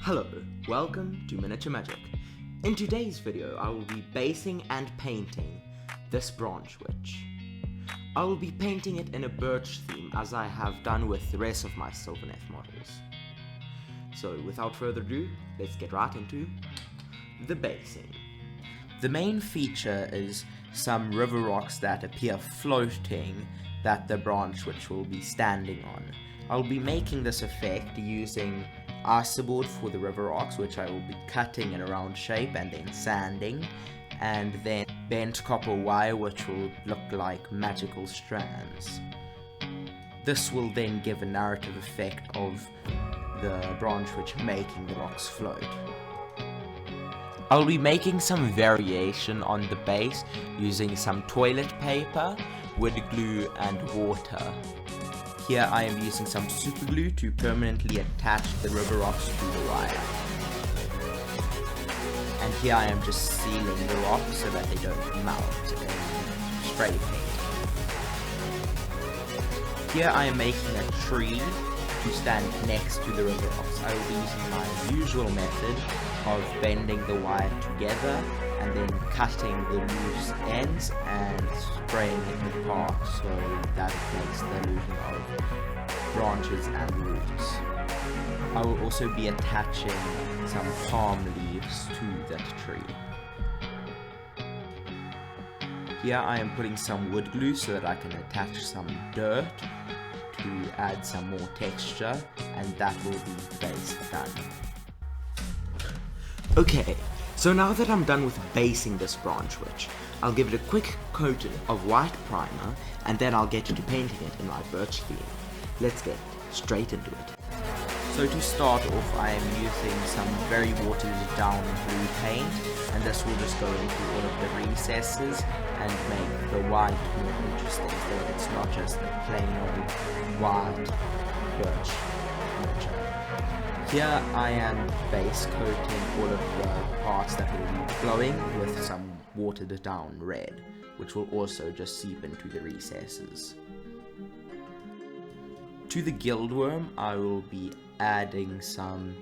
Hello, welcome to Miniature Magic. In today's video, I will be basing and painting this Branchwych. I will be painting it in a birch theme as I have done with the rest of my Sylvaneth models. So without further ado, let's get right into the basing. The main feature is some river rocks that appear floating that the Branchwych will be standing on. I'll be making this effect using Icerboard for the river rocks, which I will be cutting in a round shape and then sanding, and then bent copper wire which will look like magical strands. This will then give a narrative effect of the Branchwych making the rocks float. I'll be making some variation on the base using some toilet paper, wood glue and water. Here I am using some super glue to permanently attach the river rocks to the wire. And here I am just sealing the rocks so that they don't melt in spray paint. Here I am making a tree to stand next to the river rocks. I will be using my usual method of bending the wire together and then cutting the loose ends and spraying it apart so that it makes the illusion of branches and roots. I will also be attaching some palm leaves to that tree. Here I am putting some wood glue so that I can attach some dirt to add some more texture, and that will be the base done. Okay, so now that I'm done with basing this Branchwych, I'll give it a quick coat of white primer and then I'll get to painting it in my birch theme. Let's get straight into it. So to start off, I am using some very watered down blue paint, and this will just go into all of the recesses and make the white more interesting so that it's not just a plain old white birch miniature. Here I am base coating all of the parts that will be glowing with some watered down red, which will also just seep into the recesses. To the Guildworm, I will be adding some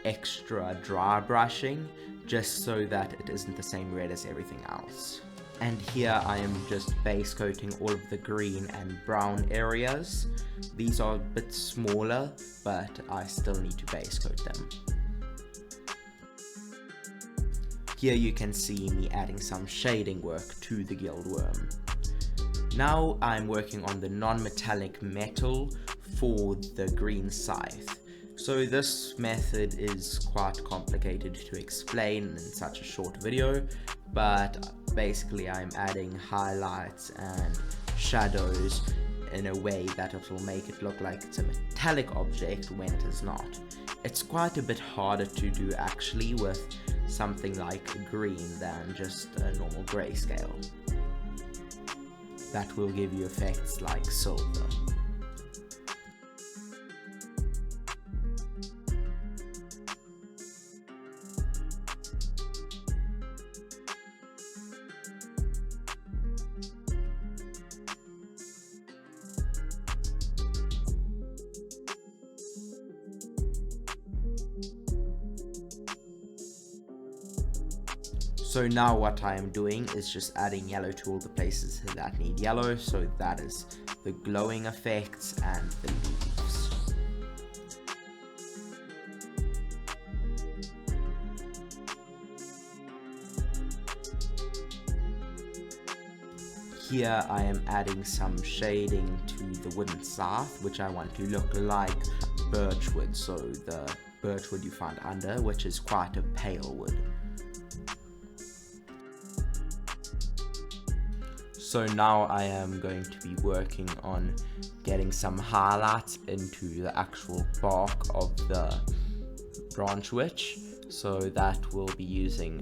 extra dry brushing just so that it isn't the same red as everything else. And here I am just base coating all of the green and brown areas. These are a bit smaller, but I still need to base coat them. Here you can see me adding some shading work to the Guildworm. Now I'm working on the non-metallic metal for the green scythe. So this method is quite complicated to explain in such a short video, but basically I'm adding highlights and shadows in a way that it will make it look like it's a metallic object when it is not. It's quite a bit harder to do actually with something like green than just a normal grayscale. That will give you effects like silver. So now what I am doing is just adding yellow to all the places that need yellow, so that is the glowing effects and the leaves. Here I am adding some shading to the wooden scythe, which I want to look like birch wood, so the birch wood you find under, which is quite a pale wood. So now I am going to be working on getting some highlights into the actual bark of the Branchwych. So that will be using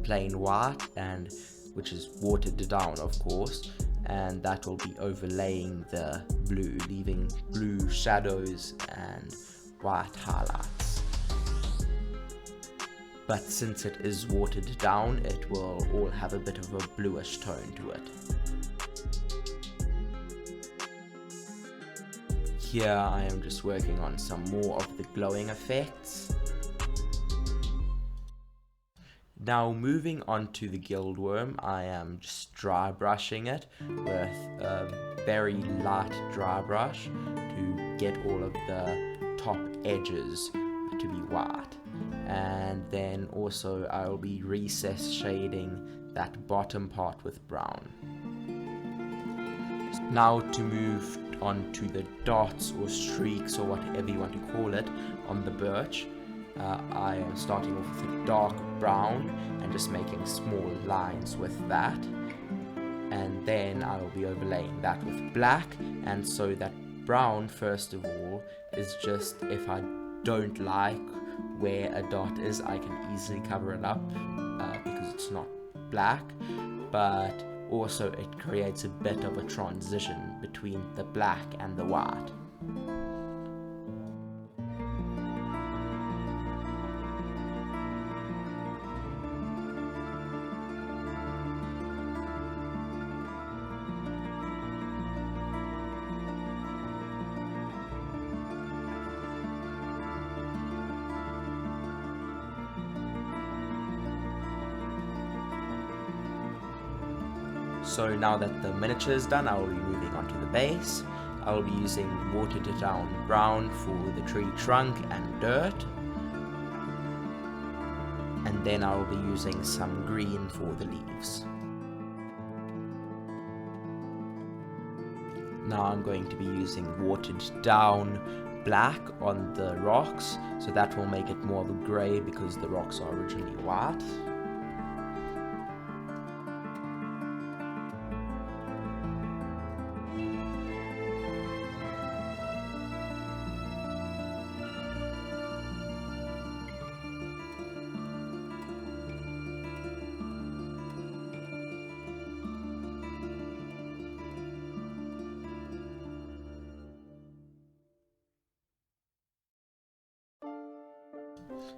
plain white, and which is watered down of course, and that will be overlaying the blue, leaving blue shadows and white highlights. But since it is watered down, it will all have a bit of a bluish tone to it. Here I am just working on some more of the glowing effects. Now moving on to the gildworm, I am just dry brushing it with a very light dry brush to get all of the top edges to be white. And then also I will be recess shading that bottom part with brown. Now to move on to the dots or streaks or whatever you want to call it on the birch. I am starting off with a dark brown and just making small lines with that, and then I will be overlaying that with black. And so that brown, first of all, is just if I don't like where a dot is, I can easily cover it up because it's not black, but also it creates a bit of a transition between the black and the white. So now that the miniature is done, I will be moving on to the base. I will be using watered down brown for the tree trunk and dirt. And then I will be using some green for the leaves. Now I'm going to be using watered down black on the rocks, so that will make it more of a grey because the rocks are originally white.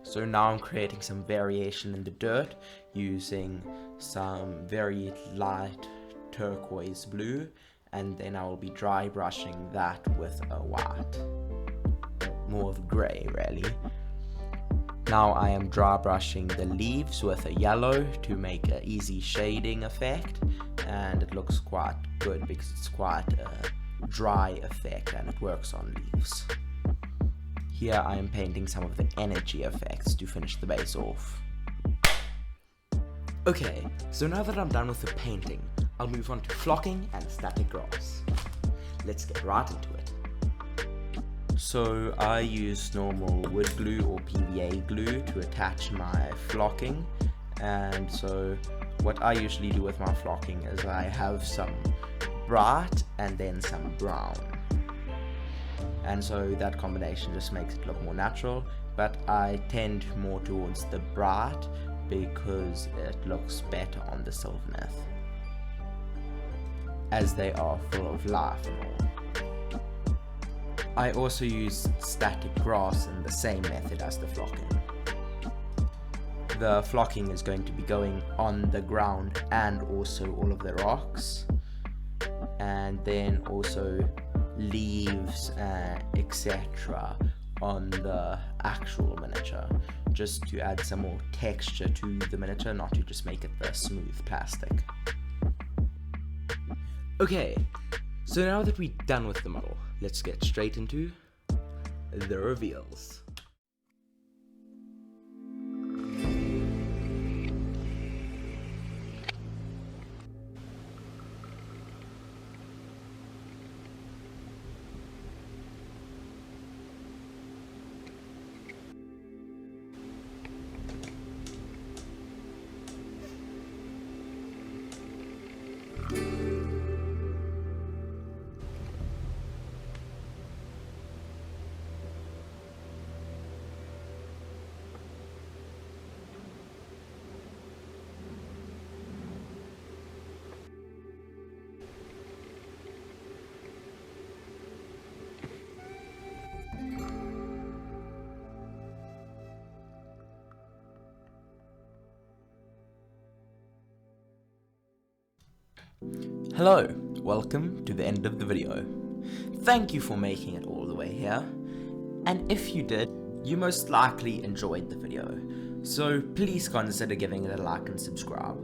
So now I'm creating some variation in the dirt using some very light turquoise blue, and then I will be dry brushing that with a white, more of grey really. Now I am dry brushing the leaves with a yellow to make an easy shading effect, and it looks quite good because it's quite a dry effect and it works on leaves. Here I am painting some of the energy effects to finish the base off. Okay, so now that I'm done with the painting, I'll move on to flocking and static grass. Let's get right into it. So I use normal wood glue or PVA glue to attach my flocking, and so what I usually do with my flocking is I have some bright and then some brown. And so that combination just makes it look more natural, but I tend more towards the bright because it looks better on the Sylvaneth, as they are full of life and all. I also use static grass in the same method as the flocking. The flocking is going to be going on the ground and also all of the rocks, and then also leaves, etc. on the actual miniature, just to add some more texture to the miniature, not to just make it the smooth plastic. Okay, so now that we're done with the model, let's get straight into the reveals. Hello, welcome to the end of the video. Thank you for making it all the way here, and if you did, you most likely enjoyed the video. so please consider giving it a like and subscribe.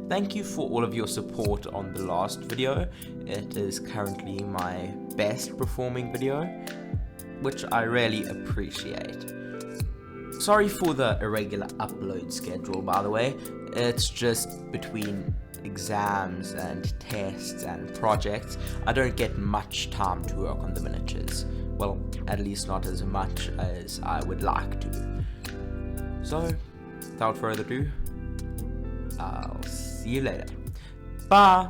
Thank you for all of your support on the last video. It is currently my best performing video, which I really appreciate. Sorry for the irregular upload schedule, by the way. It's just between exams and tests and projects, I don't get much time to work on the miniatures. Well, at least not as much as I would like to. So, without further ado, I'll see you later. Bye!